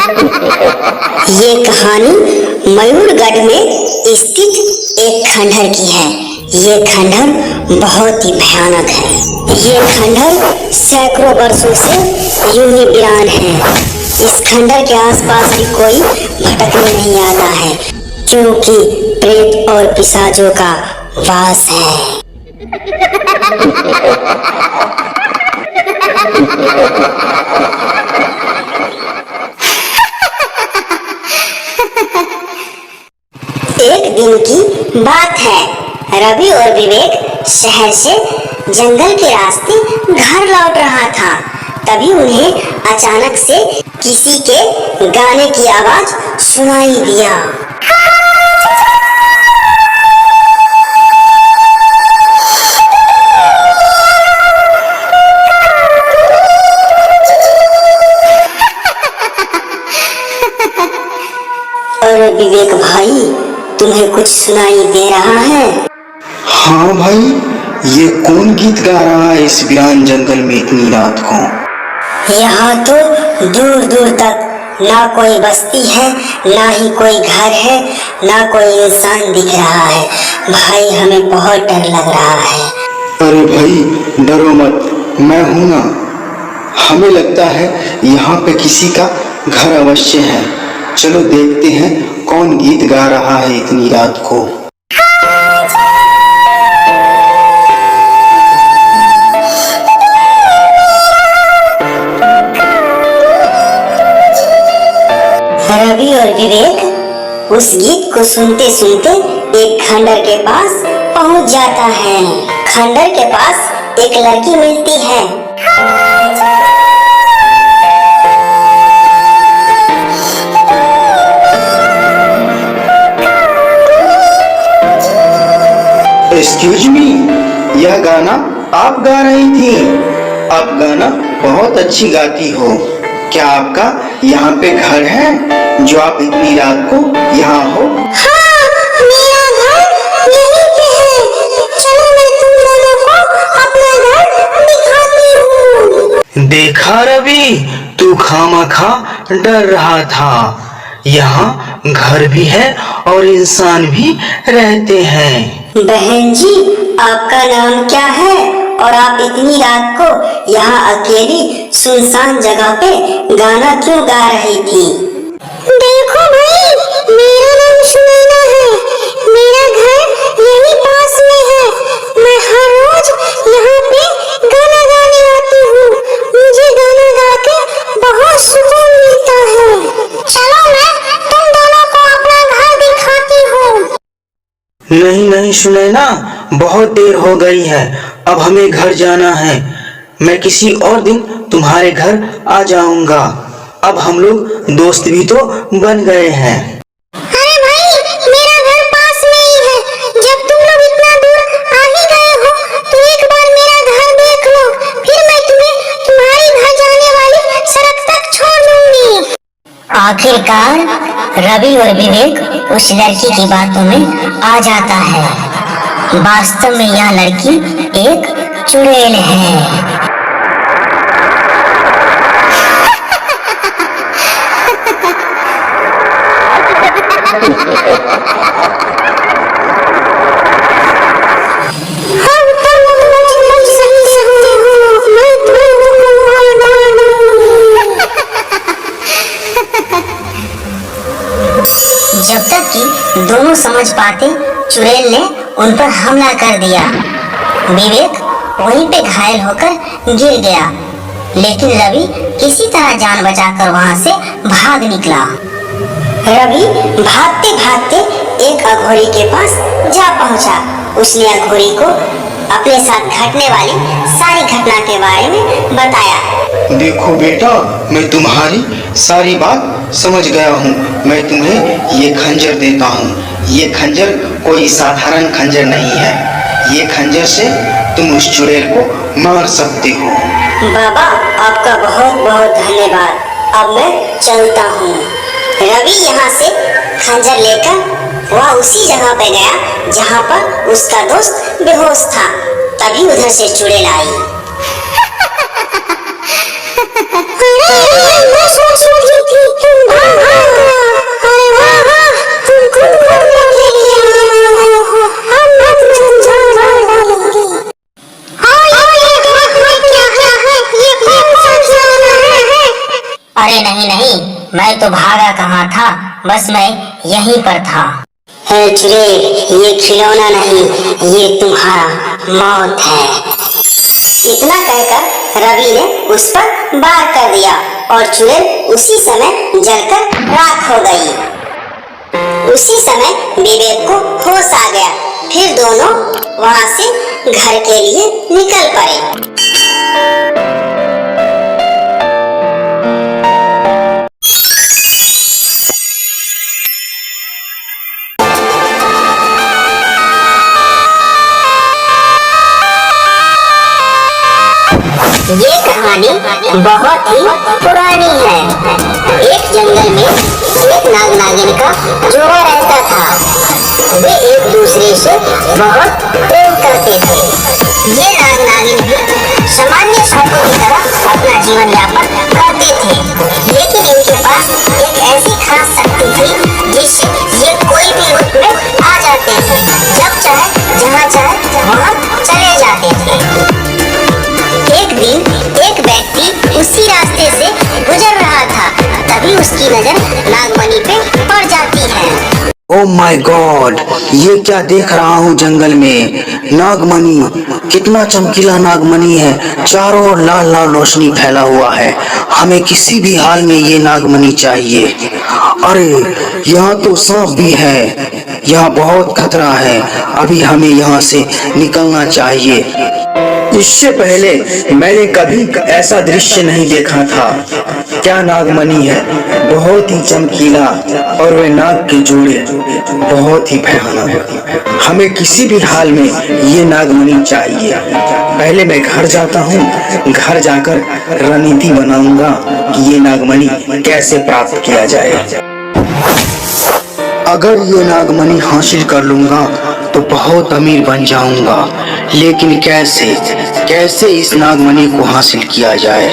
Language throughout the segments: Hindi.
ये कहानी मयूरगढ़ में स्थित एक खंडहर की है। ये खंडहर बहुत ही भयानक है। ये खंडहर सैकड़ों वर्षों से यूं ही वीरान है। इस खंडहर के आसपास भी कोई भटकने नहीं आता है, क्योंकि प्रेत और पिशाचों का वास है। एक दिन की बात है। रवि और विवेक शहर से जंगल के रास्ते घर लौट रहा था। तभी उन्हें अचानक से किसी के गाने की आवाज सुनाई दिया। अरे विवेक भाई, तुम्हें कुछ सुनाई दे रहा है? हाँ भाई, ये कौन गीत गा रहा है इस वीरान जंगल में इतनी रात को? यहाँ तो दूर दूर तक ना कोई बस्ती है, ना ही कोई घर है, ना कोई इंसान दिख रहा है। भाई हमें बहुत डर लग रहा है। अरे भाई डरो मत, मैं हूँ ना। हमें लगता है यहाँ पे किसी का घर अवश्य है। चलो देखते हैं कौन गीत गा रहा है इतनी रात को। रवि और विवेक उस गीत को सुनते सुनते एक खंडर के पास पहुंच जाता है। खंडर के पास एक लड़की मिलती है। एक्सक्यूज मी, यह गाना आप गा रही थी। आप गाना बहुत अच्छी गाती हो। क्या आपका यहाँ पे घर है जो आप इतनी रात को यहाँ हो? हाँ, मेरा घर यहीं पे है। चलो मैं तुम दोनों को अपना घर दिखाती हूँ। देखा रवि, तू खामखा डर रहा था। यहाँ घर भी है और इंसान भी रहते हैं। बहन जी, आपका नाम क्या है और आप इतनी रात को यहाँ अकेली सुनसान जगह पे गाना क्यों गा रही थी? देखो भाई, मेरा नाम सुनैना है। मेरा घर यहीं पास में है। मैं हर रोज यहाँ पे गाना गाने आती हूँ। मुझे गाना गा के बहुत सुकून मिलता है। चलो मैं तुम दोनों को अपना घर दिखाती हूँ। नहीं नहीं सुनैना, बहुत देर हो गई है। अब हमें घर जाना है। मैं किसी और दिन तुम्हारे घर आ जाऊंगा। अब हम लोग दोस्त भी तो बन गए हैं। अरे भाई, मेरा घर पास में ही है। जब तुम लोग इतना दूर आ ही गए हो तो एक बार मेरा घर देख लो, फिर मैं तुम्हें तुम्हारे घर जाने वाली सड़क तक छोड़ दूंगी। आखिरकार रवि और विवेक उस लड़की की बातों में आ जाता है। वास्तव में यह लड़की एक चुड़ैल है। जब तक कि दोनों समझ पाते, चुड़ैल ने उन पर हमला कर दिया। विवेक वहीं पे घायल होकर गिर गया, लेकिन रवि किसी तरह जान बचाकर वहां से भाग निकला। रवि भागते भागते एक अघोरी के पास जा पहुंचा। उसने अघोरी को अपने साथ घटने वाली सारी घटना के बारे में बताया। देखो बेटा, मैं तुम्हारी सारी बात समझ गया हूँ। मैं तुम्हें ये खंजर देता हूँ। ये खंजर कोई साधारण खंजर नहीं है। ये खंजर से तुम उस चुड़ैल को मार सकते हो। बाबा, आपका बहुत बहुत धन्यवाद। अब मैं चलता हूँ। रवि यहाँ से खंजर लेकर वह उसी जगह पे गया जहाँ पर उसका दोस्त बेहोश था। तभी उधर से चुड़ैल आई। मैं सोच रही थी तुम अरे नहीं नहीं, मैं तो भागा कहाँ था, बस मैं यहीं पर था। है चुड़ैल, ये खिलौना नहीं, ये तुम्हारा मौत है। इतना कहकर रवि ने उस पर वार कर दिया और चुड़ैल उसी समय जलकर राख हो गई। उसी समय विवेक को होश आ गया। फिर दोनों वहां से घर के लिए निकल पड़े। ये कहानी बहुत ही पुरानी है। एक जंगल में एक नाग नागिन का जोड़ा रहता था। वे एक दूसरे से बहुत प्रेम करते थे। ये नाग नागिन भी सामान्य साथों की तरह अपना जीवन यापन करते थे, लेकिन इनके पास एक ऐसी खास शक्ति थी जिससे ये कोई भी रूप में आ जाते थे। जब चाहे जहाँ चाहे वहाँ चले जाते थे। एक दिन एक व्यक्ति उसी रास्ते से गुजर रहा था, तभी उसकी नजर नागमणि पे पड़ जाती है। ओह माय गॉड, ये क्या देख रहा हूँ जंगल में? नागमणि, कितना चमकीला नागमणि है। चारों ओर लाल लाल रोशनी फैला हुआ है। हमें किसी भी हाल में ये नागमणि चाहिए। अरे यहाँ तो सांप भी है, यहाँ बहुत खतरा है। अभी हमें यहाँ से निकलना चाहिए। इससे पहले मैंने कभी ऐसा दृश्य नहीं देखा था। क्या नागमणि है, बहुत ही चमकीला, और वे नाग के जोड़े बहुत ही भयानक। हमें किसी भी हाल में ये नागमणि चाहिए। पहले मैं घर जाता हूँ, घर जाकर रणनीति बनाऊंगा कि ये नागमणि कैसे प्राप्त किया जाए। अगर ये नागमणि हासिल कर लूंगा तो बहुत अमीर बन जाऊंगा, लेकिन कैसे इस नागमणि को हासिल किया जाए?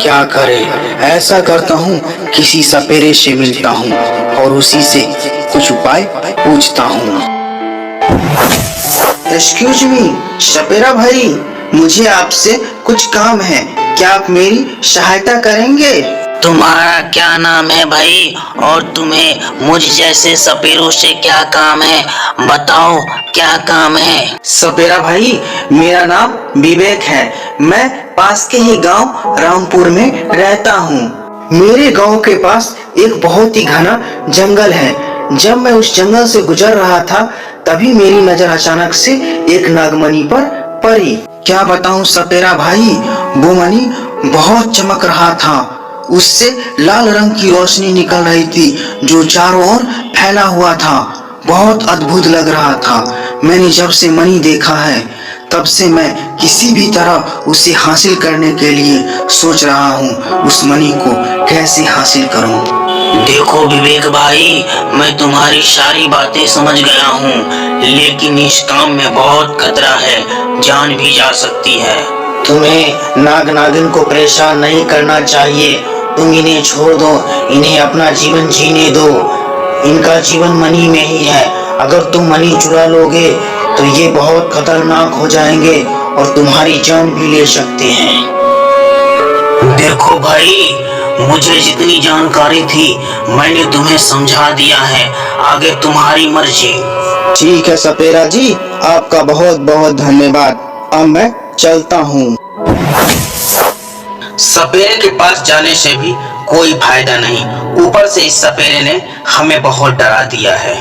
क्या करें? ऐसा करता हूँ, किसी सपेरे से मिलता हूँ और उसी से कुछ उपाय पूछता हूँ। एक्सक्यूज मी सपेरा भाई, मुझे आपसे कुछ काम है, क्या आप मेरी सहायता करेंगे? तुम्हारा क्या नाम है भाई, और तुम्हें मुझ जैसे सपेरों से क्या काम है? बताओ क्या काम है? सपेरा भाई, मेरा नाम विवेक है। मैं पास के ही गांव रामपुर में रहता हूँ। मेरे गांव के पास एक बहुत ही घना जंगल है। जब मैं उस जंगल से गुजर रहा था, तभी मेरी नजर अचानक से एक नागमणि पर पड़ी। क्या बताऊं सपेरा भाई, वो मणि बहुत चमक रहा था। उससे लाल रंग की रोशनी निकल रही थी जो चारों ओर फैला हुआ था। बहुत अद्भुत लग रहा था। मैंने जब से मणि देखा है, तब से मैं किसी भी तरह उसे हासिल करने के लिए सोच रहा हूँ। उस मणि को कैसे हासिल करूँ? देखो विवेक भाई, मैं तुम्हारी सारी बातें समझ गया हूँ, लेकिन इस काम में बहुत खतरा है, जान भी जा सकती है। तुम्हें नाग नागिन को परेशान नहीं करना चाहिए। तुम इन्हें छोड़ दो, इन्हें अपना जीवन जीने दो। इनका जीवन मणि में ही है। अगर तुम मणि चुरा लोगे तो ये बहुत खतरनाक हो जाएंगे और तुम्हारी जान भी ले सकते हैं। देखो भाई, मुझे जितनी जानकारी थी मैंने तुम्हें समझा दिया है, आगे तुम्हारी मर्जी। ठीक है सपेरा जी, आपका बहुत बहुत धन्यवाद। अब मैं चलता हूँ। सपेरे के पास जाने से भी कोई फायदा नहीं, ऊपर से इस सपेरे ने हमें बहुत डरा दिया है।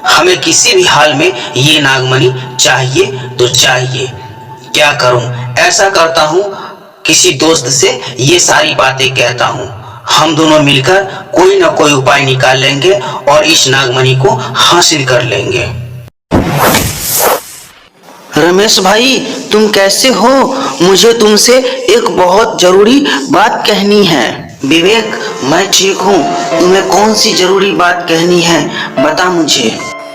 हमें किसी भी हाल में ये नागमणि चाहिए तो चाहिए। क्या करूं? ऐसा करता हूं, किसी दोस्त से ये सारी बातें कहता हूं। हम दोनों मिलकर कोई ना कोई उपाय निकाल लेंगे और इस नागमणि को हासिल कर लेंगे। रमेश भाई, तुम कैसे हो? मुझे तुमसे एक बहुत जरूरी बात कहनी है। विवेक, मैं ठीक हूँ। तुम्हें कौन सी जरूरी बात कहनी है, बता मुझे।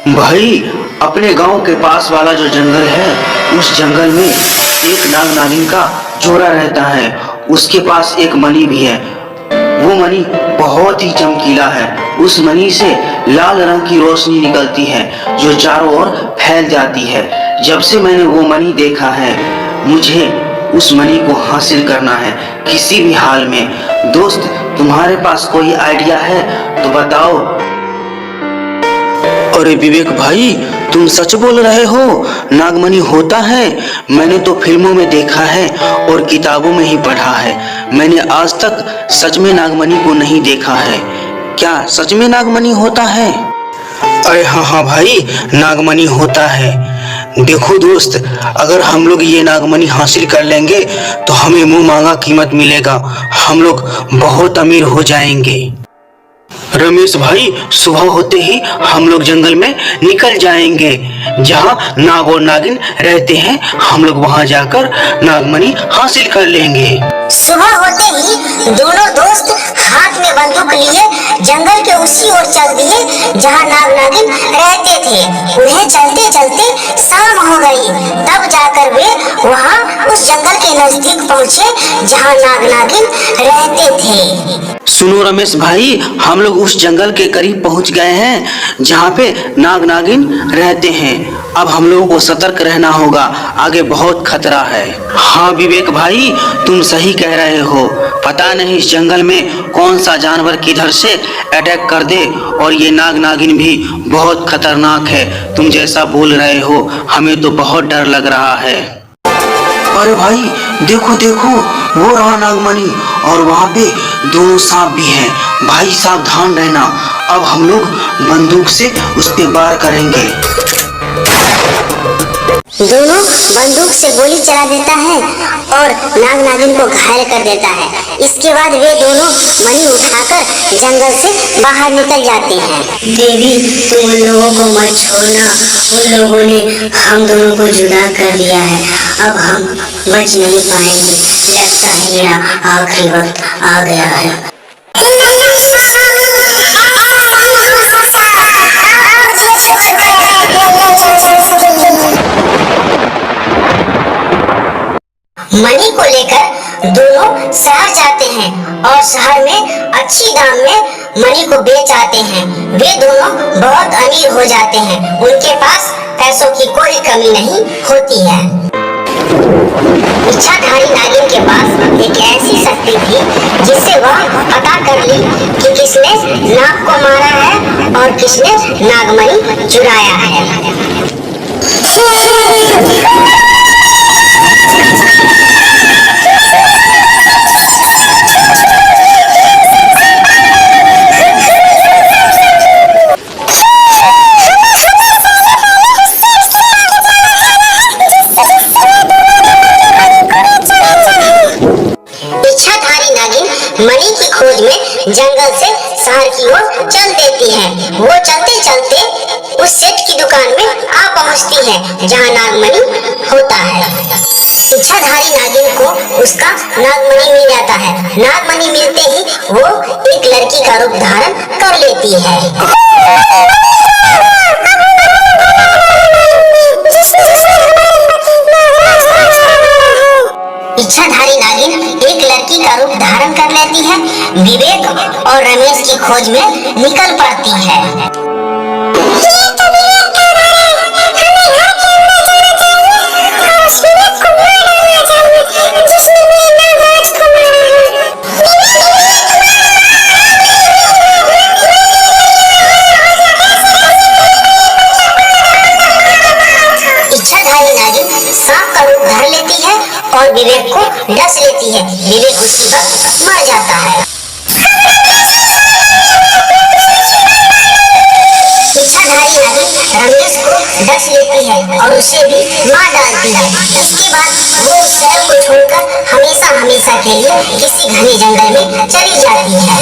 भाई, अपने गांव के पास वाला जो जंगल है, उस जंगल में एक नाग नागिन का जोड़ा रहता है। उसके पास एक मणि भी है। वो मणि बहुत ही चमकीला है। उस मणि से लाल रंग की रोशनी निकलती है जो चारों ओर फैल जाती है। जब से मैंने वो मणि देखा है, मुझे उस मणि को हासिल करना है किसी भी हाल में। दोस्त, तुम्हारे पास कोई आइडिया है तो बताओ। अरे विवेक भाई, तुम सच बोल रहे हो? नागमणि होता है? मैंने तो फिल्मों में देखा है और किताबों में ही पढ़ा है। मैंने आज तक सच में नागमणि को नहीं देखा है। क्या सच में नागमणि होता है? अरे हाँ भाई, नागमणि होता है। देखो दोस्त, अगर हम लोग ये नागमणि हासिल कर लेंगे तो हमें मुंह मांगा कीमत मिलेगा। हम लोग बहुत अमीर हो जाएंगे। रमेश भाई, सुबह होते ही हम लोग जंगल में निकल जाएंगे। जहाँ नाग और नागिन रहते हैं, हम लोग वहाँ जाकर नागमणि हासिल कर लेंगे। सुबह होते ही दोनों दोस्त हाथ में बंदूक लिए जंगल के उसी ओर चल दिए जहाँ नाग नागिन रहते थे। उन्हें चलते चलते शाम हो गई, तब जाकर वे वहाँ उस जंगल के नजदीक पहुँचे जहाँ नाग नागिन रहते थे। सुनो रमेश भाई, हम लोग उस जंगल के करीब पहुंच गए हैं जहाँ पे नाग नागिन रहते हैं। अब हम लोगों को सतर्क रहना होगा, आगे बहुत खतरा है। हाँ विवेक भाई, तुम सही कह रहे हो। पता नहीं इस जंगल में कौन सा जानवर किधर से अटैक कर दे, और ये नाग नागिन भी बहुत खतरनाक है। तुम जैसा बोल रहे हो, हमें तो बहुत डर लग रहा है। अरे भाई देखो देखो, वो रहा नागमणि, और वहाँ पे दोनों सांप भी हैं। भाई सावधान रहना। अब हम लोग बंदूक से उस पे वार करेंगे। दोनों बंदूक से गोली चला देता है और नाग नागिन को घायल कर देता है। इसके बाद वे दोनों मणि उठाकर जंगल से बाहर निकल जाते हैं। देवी, तुम उन लोगों को मत छोड़ना। उन लोगों ने हम दोनों को जुदा कर दिया है। अब हम बच नहीं पाएंगे। लगता है मेरा आखिरी वक्त आ गया है। मणि को लेकर दोनों शहर जाते हैं और शहर में अच्छी दाम में मणि को बेच आते हैं। वे दोनों बहुत अमीर हो जाते हैं। उनके पास पैसों की कोई कमी नहीं होती है। इच्छाधारी नागिन के पास एक ऐसी शक्ति थी जिससे वह पता कर ली कि किसने नाग को मारा है और किसने नागमणि चुराया है। मणि की खोज में जंगल से शहर की ओर चल देती है। वो चलते चलते उस सेठ की दुकान में आ पहुंचती है जहां नागमणि होता है। इच्छाधारी नागिन को उसका नागमणि मिल जाता है। नागमणि मिलते ही वो एक लड़की का रूप धारण कर लेती है। इच्छाधारी नागिन एक लड़की का रूप धारण कर लेती है, विवेक और रमेश की खोज में निकल पड़ती है। इच्छाधारी नागिन सांप का रूप धर लेती है और विवेक को डस लेती है। विवेक उसी वक्त मर जाता है। इच्छाधारी नागिन रमेश को डस लेती है और उसे भी मार डालती है। इसके बाद वो उस शहर को छोड़कर हमेशा हमेशा के लिए किसी घने जंगल में चली जाती है।